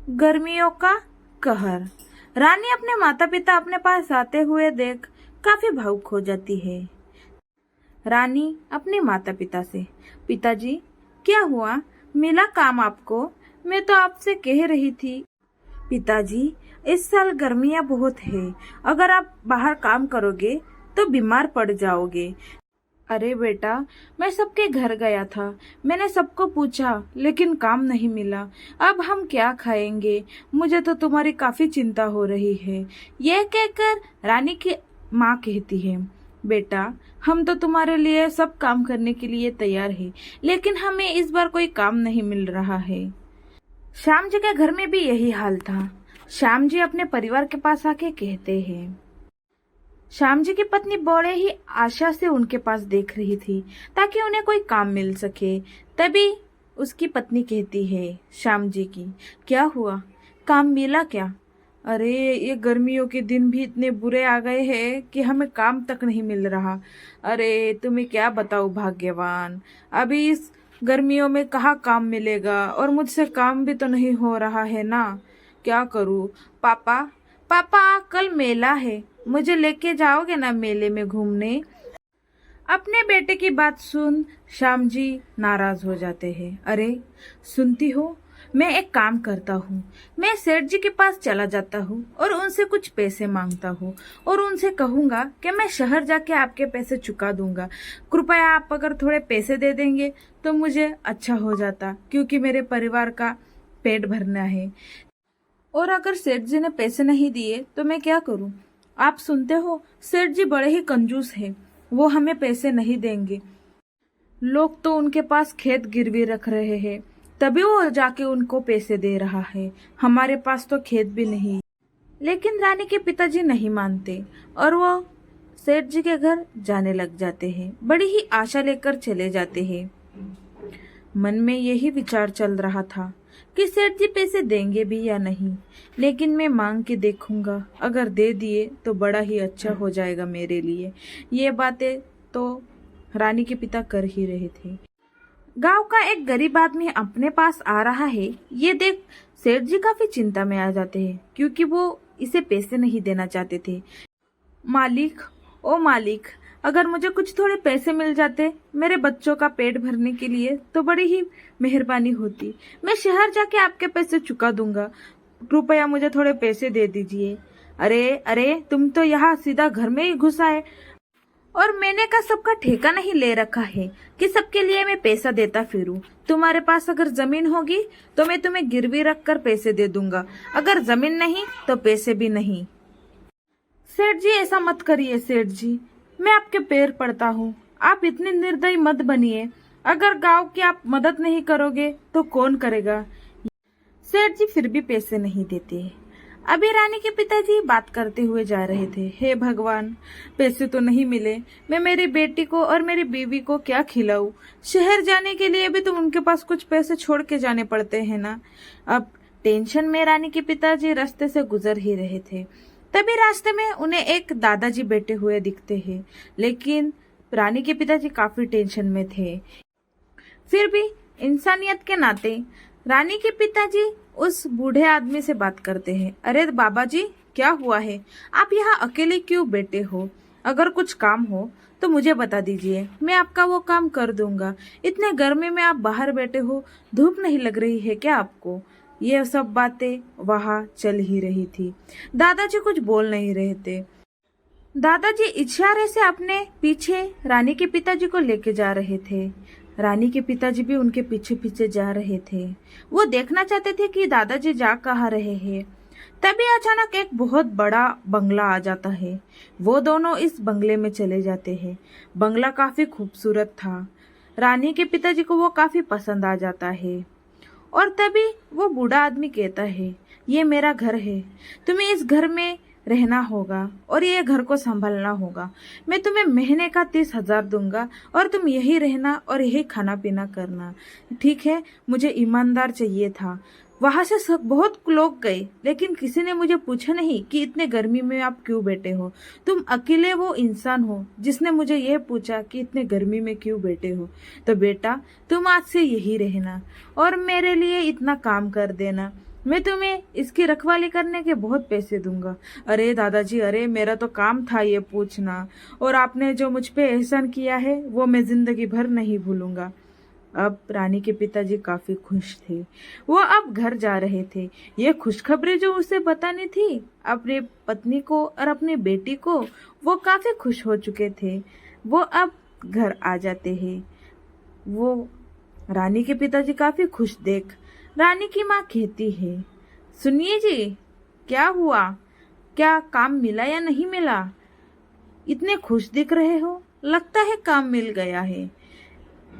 गर्मियों का कहर। रानी अपने माता पिता अपने पास आते हुए देख काफी भावुक हो जाती है। रानी अपने माता पिता से, पिताजी क्या हुआ, मिला काम आपको? मैं तो आपसे कह रही थी। पिताजी, इस साल गर्मियां बहुत है, अगर आप बाहर काम करोगे तो बीमार पड़ जाओगे। अरे बेटा, मैं सबके घर गया था, मैंने सबको पूछा लेकिन काम नहीं मिला। अब हम क्या खाएंगे? मुझे तो तुम्हारी काफी चिंता हो रही है। यह कहकर रानी की माँ कहती है, बेटा हम तो तुम्हारे लिए सब काम करने के लिए तैयार हैं, लेकिन हमें इस बार कोई काम नहीं मिल रहा है। श्याम जी के घर में भी यही हाल था। श्याम जी अपने परिवार के पास आके कहते हैं। श्याम जी की पत्नी बड़े ही आशा से उनके पास देख रही थी ताकि उन्हें कोई काम मिल सके। तभी उसकी पत्नी कहती है श्याम जी की, क्या हुआ, काम मिला क्या? अरे ये गर्मियों के दिन भी इतने बुरे आ गए हैं कि हमें काम तक नहीं मिल रहा। अरे तुम्हें क्या बताऊं भाग्यवान, अभी इस गर्मियों में कहाँ काम मिलेगा, और मुझसे काम भी तो नहीं हो रहा है ना। क्या करूं? पापा पापा, कल मेला है, मुझे लेके जाओगे ना मेले में घूमने? अपने बेटे की बात सुन श्याम जी नाराज हो जाते हैं। अरे सुनती हो, मैं एक काम करता हूँ, मैं सेठ जी के पास चला जाता हूँ और उनसे कुछ पैसे मांगता हूँ और उनसे कहूंगा कि मैं शहर जाके आपके पैसे चुका दूंगा। कृपया आप अगर थोड़े पैसे दे देंगे तो मुझे अच्छा हो जाता, क्योंकि मेरे परिवार का पेट भरना है। और अगर सेठ जी ने पैसे नहीं दिए तो मैं क्या करूं? आप सुनते हो, सेठ जी बड़े ही कंजूस हैं, वो हमें पैसे नहीं देंगे। लोग तो उनके पास खेत गिरवी रख रहे हैं, तभी वो जाके उनको पैसे दे रहा है। हमारे पास तो खेत भी नहीं। लेकिन रानी के पिताजी नहीं मानते और वो सेठ जी के घर जाने लग जाते हैं। बड़ी ही आशा लेकर चले जाते हैं। मन में यही विचार चल रहा था कि सेठ जी पैसे देंगे भी या नहीं, लेकिन मैं मांग के देखूंगा, अगर दे दिए तो बड़ा ही अच्छा हो जाएगा मेरे लिए। ये बातें तो रानी के पिता कर ही रहे थे। गांव का एक गरीब आदमी अपने पास आ रहा है, ये देख सेठ जी काफी चिंता में आ जाते हैं, क्योंकि वो इसे पैसे नहीं देना चाहते थे। मालिक, ओ मालिक, अगर मुझे कुछ थोड़े पैसे मिल जाते मेरे बच्चों का पेट भरने के लिए तो बड़ी ही मेहरबानी होती। मैं शहर जाके आपके पैसे चुका दूंगा, कृपया मुझे थोड़े पैसे दे दीजिए। अरे अरे, तुम तो यहाँ सीधा घर में ही घुसा है, और मैंने का सबका ठेका नहीं ले रखा है कि सबके लिए मैं पैसा देता फिरूं। तुम्हारे पास अगर जमीन होगी तो मैं तुम्हें गिरवी रख कर पैसे दे दूंगा, अगर जमीन नहीं तो पैसे भी नहीं। सेठ जी ऐसा मत करिए सेठ जी, मैं आपके पैर पड़ता हूँ, आप इतने निर्दयी मत बनिए। अगर गांव की आप मदद नहीं करोगे तो कौन करेगा? सेठ जी फिर भी पैसे नहीं देते। अभी रानी के पिताजी बात करते हुए जा रहे थे, हे भगवान, पैसे तो नहीं मिले, मैं मेरी बेटी को और मेरी बीवी को क्या खिलाऊं? शहर जाने के लिए भी तो उनके पास कुछ पैसे छोड़ के जाने पड़ते हैं ना। अब टेंशन में रानी के पिताजी रास्ते से गुजर ही रहे थे। तभी रास्ते में उन्हें एक दादाजी बैठे हुए दिखते हैं, लेकिन रानी के पिताजी काफी टेंशन में थे। फिर भी इंसानियत के नाते रानी के पिताजी उस बूढ़े आदमी से बात करते हैं। अरे बाबा जी, क्या हुआ है, आप यहाँ अकेले क्यों बैठे हो? अगर कुछ काम हो तो मुझे बता दीजिए, मैं आपका वो काम कर दूंगा। इतने गर्मी में आप बाहर बैठे हो, धूप नहीं लग रही है क्या आपको? ये सब बातें वहाँ चल ही रही थी। दादाजी कुछ बोल नहीं रहे थे। दादाजी इशारे से अपने पीछे रानी के पिताजी को लेके जा रहे थे। रानी के पिताजी भी उनके पीछे पीछे जा रहे थे। वो देखना चाहते थे कि दादाजी जा कहाँ रहे हैं। तभी अचानक एक बहुत बड़ा बंगला आ जाता है। वो दोनों इस बंगले में चले जाते हैं। बंगला काफी खूबसूरत था। रानी के पिताजी को वो काफी पसंद आ जाता है। और तभी वो बूढ़ा आदमी कहता है, ये मेरा घर है, तुम्हें इस घर में रहना होगा और ये घर को संभालना होगा। मैं तुम्हें महीने का 30,000 दूंगा और तुम यही रहना और यही खाना पीना करना, ठीक है? मुझे ईमानदार चाहिए था। वहां से सब बहुत लोग गए, लेकिन किसी ने मुझे पूछा नहीं कि इतने गर्मी में आप क्यों बैठे हो। तुम अकेले वो इंसान हो जिसने मुझे यह पूछा कि इतने गर्मी में क्यों बैठे हो। तो बेटा, तुम आज से यही रहना और मेरे लिए इतना काम कर देना। मैं तुम्हें इसकी रखवाली करने के बहुत पैसे दूंगा। अरे दादाजी, अरे मेरा तो काम था ये पूछना, और आपने जो मुझ पे एहसान किया है वो मैं जिंदगी भर नहीं भूलूंगा। अब रानी के पिताजी काफी खुश थे। वो अब घर जा रहे थे। ये खुशखबरी जो उसे बतानी थी अपनी पत्नी को और अपनी बेटी को, वो काफी खुश हो चुके थे। वो अब घर आ जाते हैं। वो रानी के पिताजी काफी खुश देख रानी की माँ कहती है, सुनिए जी, क्या हुआ? क्या काम मिला या नहीं मिला? इतने खुश दिख रहे हो, लगता है काम मिल गया है।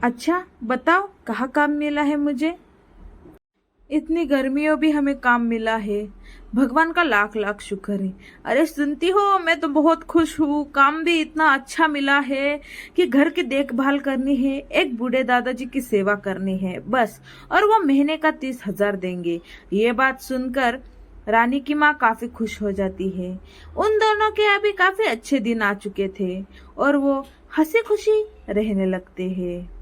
अच्छा बताओ, कहाँ काम मिला है मुझे? इतनी गर्मियों भी हमें काम मिला है, भगवान का लाख लाख शुक्र है। अरे सुनती हो, मैं तो बहुत खुश हूँ, काम भी इतना अच्छा मिला है कि घर की देखभाल करनी है, एक बूढ़े दादाजी की सेवा करनी है बस, और वो महीने का 30,000 देंगे। ये बात सुनकर रानी की माँ काफी खुश हो जाती है। उन दोनों के अभी काफी अच्छे दिन आ चुके थे और वो हंसी खुशी रहने लगते हैं।